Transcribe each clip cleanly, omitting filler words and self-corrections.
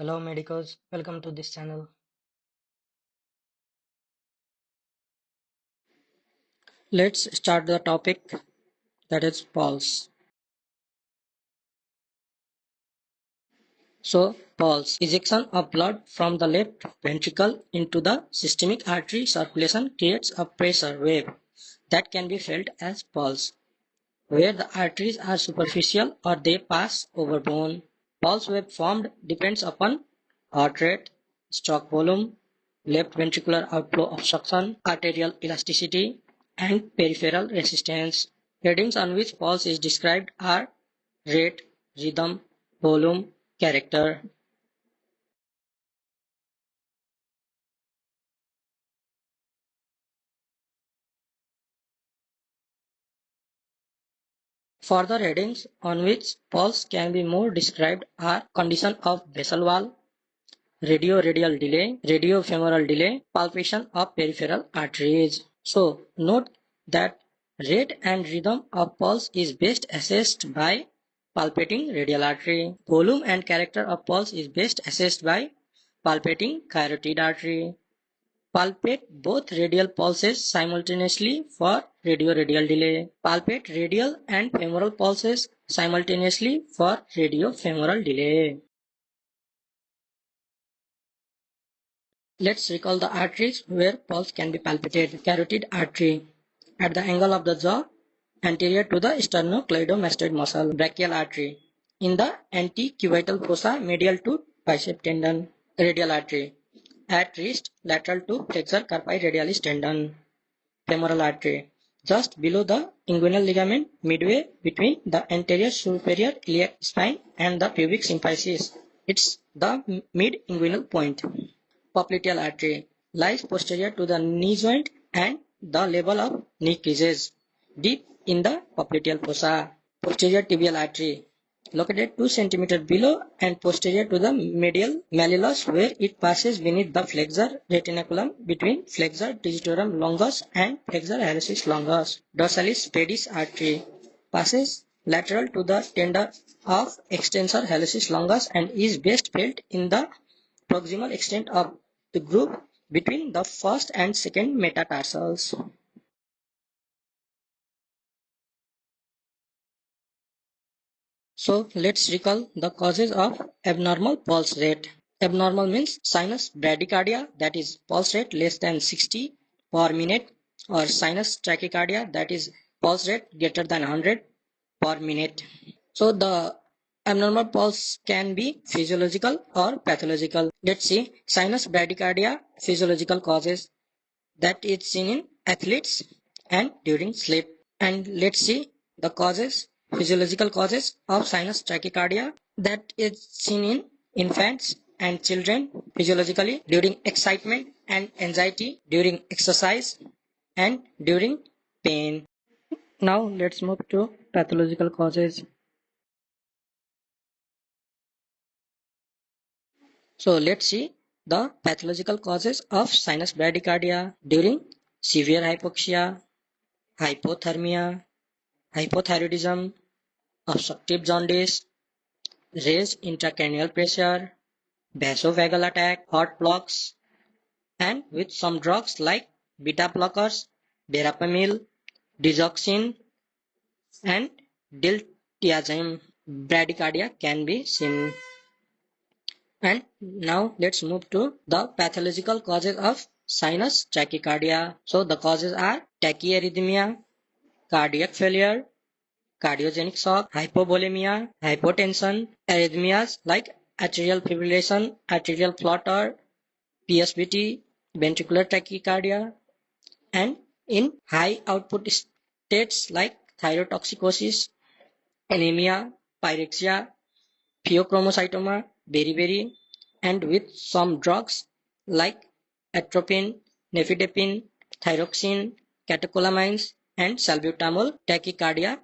Hello medicos, welcome to this channel. Let's start the topic, that is pulse. So pulse, ejection of blood from the left ventricle into the systemic artery circulation creates a pressure wave that can be felt as pulse, where the arteries are superficial or they pass over bone. Pulse wave formed depends upon heart rate, stroke volume, left ventricular outflow obstruction, arterial elasticity, and peripheral resistance. Headings on which pulse is described are rate, rhythm, volume, character. Further headings on which pulse can be more described are condition of vessel wall, radio-radial delay, radio-femoral delay, palpation of peripheral arteries. So note that rate and rhythm of pulse is best assessed by palpating radial artery. Volume and character of pulse is best assessed by palpating carotid artery. Palpate both radial pulses simultaneously for radio-radial delay. Palpate radial and femoral pulses simultaneously for radio-femoral delay. Let's recall the arteries where pulse can be palpated. Carotid artery at the angle of the jaw anterior to the sternocleidomastoid muscle. Brachial artery in the antecubital fossa medial to bicep tendon. Radial artery at wrist lateral to flexor carpi radialis tendon. Femoral artery just below the inguinal ligament midway between the anterior superior iliac spine and the pubic symphysis. It's the mid-inguinal point. Popliteal artery lies posterior to the knee joint and the level of knee creases, deep in the popliteal fossa. Posterior tibial artery located 2 cm below and posterior to the medial malleolus, where it passes beneath the flexor retinaculum between flexor digitorum longus and flexor hallucis longus. Dorsalis pedis artery passes lateral to the tendon of extensor hallucis longus and is best felt in the proximal extent of the groove between the first and second metatarsals. So let's recall the causes of abnormal pulse rate. Abnormal means sinus bradycardia, that is pulse rate less than 60 per minute, or sinus tachycardia, that is pulse rate greater than 100 per minute. So the abnormal pulse can be physiological or pathological. Let's see sinus bradycardia physiological causes, that is seen in athletes and during sleep. And let's see the physiological causes of sinus tachycardia, that is seen in infants and children physiologically during excitement and anxiety, during exercise, and during pain. Now let's move to pathological causes. So let's see the pathological causes of sinus bradycardia during severe hypoxia, hypothermia, hypothyroidism, obstructive jaundice, raised intracranial pressure, vasovagal attack, heart blocks, and with some drugs like beta blockers, verapamil, digoxin, and diltiazem, bradycardia can be seen. And now let's move to the pathological causes of sinus tachycardia. So the causes are tachyarrhythmia, cardiac failure, cardiogenic shock, hypovolemia, hypotension, arrhythmias like atrial fibrillation, atrial flutter, PSVT, ventricular tachycardia, and in high output states like thyrotoxicosis, anemia, pyrexia, pheochromocytoma, beriberi, and with some drugs like atropine, nifedipine, thyroxine, catecholamines, and salbutamol, tachycardia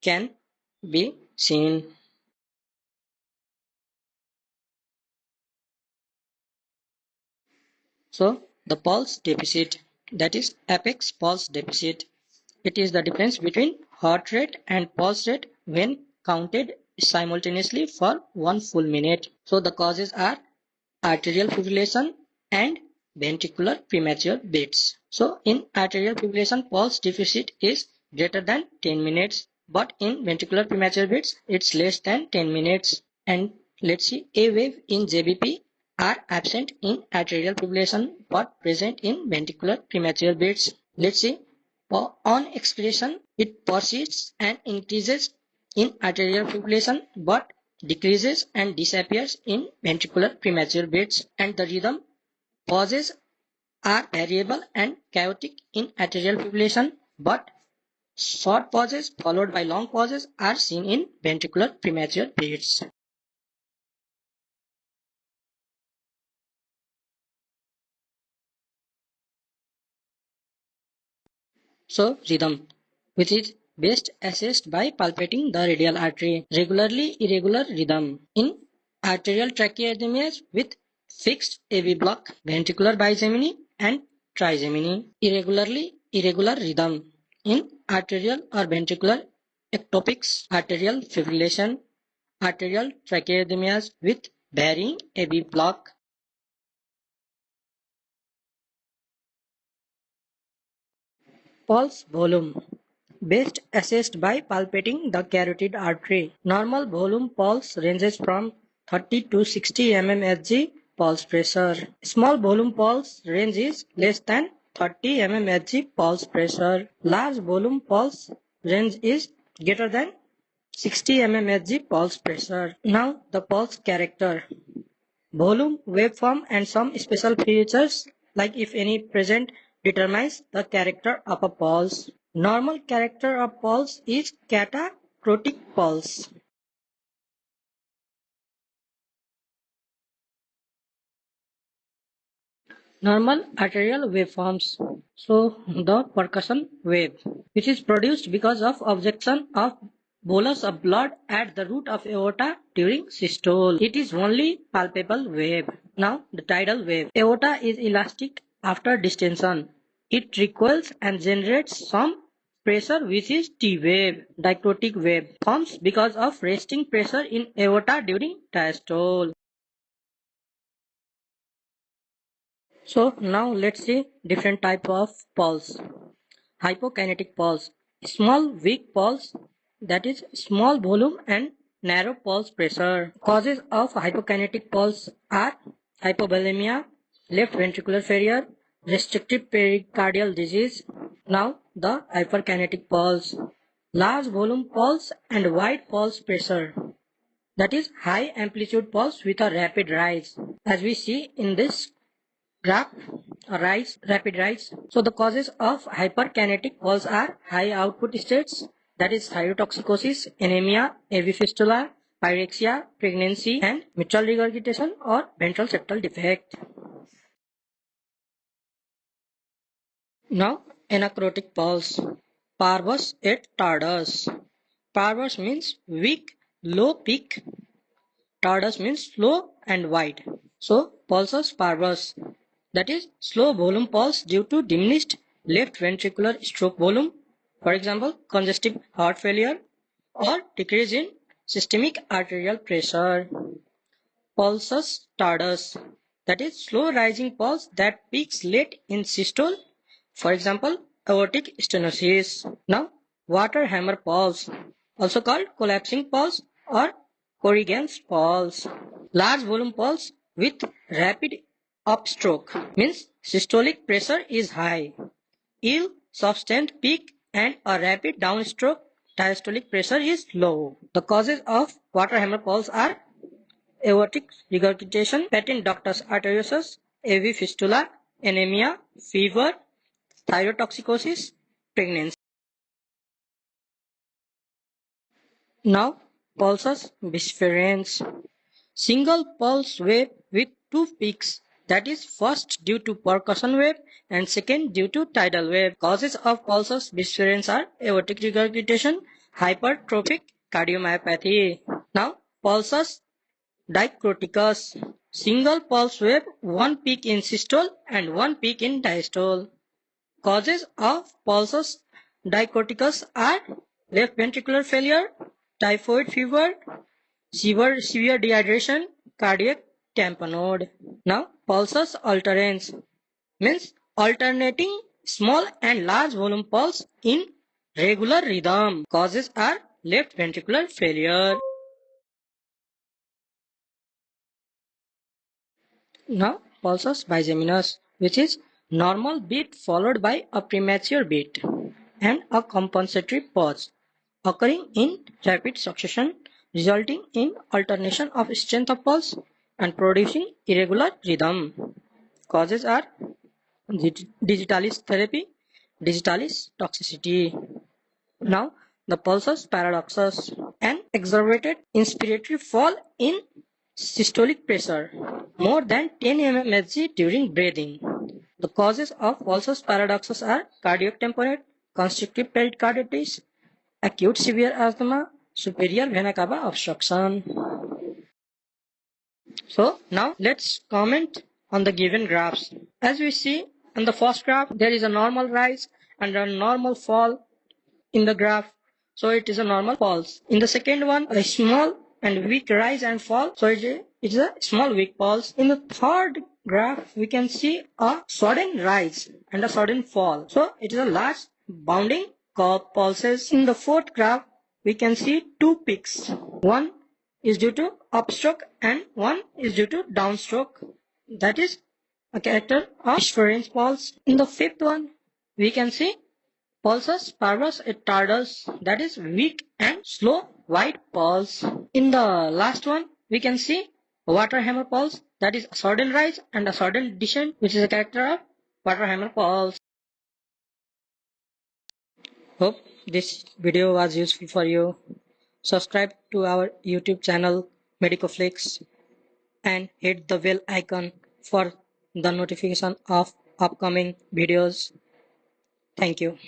can be seen. So the pulse deficit, that is apex pulse deficit. It is the difference between heart rate and pulse rate when counted simultaneously for 1 full minute. So the causes are arterial fibrillation and ventricular premature beats. So in arterial fibrillation, pulse deficit is greater than 10 minutes, but in ventricular premature beats, it's less than 10 minutes. And let's see, A wave in JBP are absent in arterial fibrillation but present in ventricular premature beats. Let's see, on expiration, it persists and increases in arterial fibrillation but decreases and disappears in ventricular premature beats, and the rhythm pauses are variable and chaotic in arterial fibrillation, but short pauses followed by long pauses are seen in ventricular premature beats. So, rhythm, which is best assessed by palpating the radial artery. Regularly irregular rhythm. In arterial tracheotomies with fixed AV block, ventricular bigeminy and trigeminy. Irregularly irregular rhythm. In arterial or ventricular ectopics, arterial fibrillation, arterial tracheotomies with varying AV block. Pulse volume. Best assessed by palpating the carotid artery. Normal volume pulse ranges from 30 to 60 mmHg pulse pressure. Small volume pulse range is less than 30 mmHg pulse pressure. Large volume pulse range is greater than 60 mmHg pulse pressure. Now the pulse character. Volume, waveform and some special features like if any present determines the character of a pulse. Normal character of pulse is catacrotic pulse. Normal arterial waveforms. So the percussion wave, which is produced because of objection of bolus of blood at the root of aorta during systole. It is only palpable wave. Now the tidal wave. Aorta is elastic after distension. It recoils and generates some pressure which is T wave. Dicrotic wave forms because of resting pressure in aorta during diastole. So now let's see different type of pulse. Hypokinetic pulse, small weak pulse, that is small volume and narrow pulse pressure. Causes of hypokinetic pulse are hypovolemia, left ventricular failure, restrictive pericardial disease. Now the hyperkinetic pulse, large volume pulse and wide pulse pressure. That is high amplitude pulse with a rapid rise, as we see in this graph, rapid rise. So the causes of hyperkinetic pulse are high output states, that is thyrotoxicosis, anemia, AV fistula, pyrexia, pregnancy, and mitral regurgitation or ventral septal defect. Now anacrotic pulse, parvus et tardus. Parvus means weak, low peak. Tardus means slow and wide. So pulsus parvus, that is slow volume pulse due to diminished left ventricular stroke volume, for example congestive heart failure, or decrease in systemic arterial pressure. Pulsus tardus, that is slow rising pulse that peaks late in systole, for example aortic stenosis. Now water hammer pulse, also called collapsing pulse or Corrigan's pulse. Large volume pulse with rapid upstroke means systolic pressure is high. Ill sustained peak and a rapid downstroke, diastolic pressure is low. The causes of water hammer pulse are aortic regurgitation, patent ductus arteriosus, AV fistula, anemia, fever, thyrotoxicosis, pregnancy. Now pulsus bisferens. Single pulse wave with two peaks, that is first due to percussion wave and second due to tidal wave. Causes of pulsus bisferens are aortic regurgitation, hypertrophic cardiomyopathy. Now pulsus dicroticus, single pulse wave, one peak in systole and one peak in diastole. Causes of pulsus dicroticus are left ventricular failure, typhoid fever, severe dehydration, cardiac tamponade. Now, pulses alternance means alternating small and large volume pulse in regular rhythm. Causes are left ventricular failure. Now, pulsus bigeminus, which is normal beat followed by a premature beat and a compensatory pause occurring in rapid succession, resulting in alternation of strength of pulse and producing irregular rhythm. Causes are digitalis therapy, digitalis toxicity. Now, the pulsus paradoxus, an exacerbated inspiratory fall in systolic pressure, more than 10 mmHg during breathing. The causes of pulsus paradoxus are cardiac tamponade, constrictive pericarditis, acute severe asthma, superior vena cava obstruction. So now let's comment on the given graphs. As we see in the first graph, there is a normal rise and a normal fall in the graph. So it is a normal pulse. In the second one, a small and weak rise and fall. So it is a small weak pulse. In the third graph, we can see a sudden rise and a sudden fall. So it is a large bounding curve pulses. In the fourth graph, we can see two peaks. One is due to upstroke and one is due to downstroke. That is a character of Schweren's pulse. In the fifth one, we can see pulsus parvus et tardus, that is weak and slow wide pulse. In the last one, we can see water hammer pulse, that is a sudden rise and a sudden descent, which is a character of water hammer pulse. Hope this video was useful for you. Subscribe to our YouTube channel Medicoflix and hit the bell icon for the notification of upcoming videos. Thank you.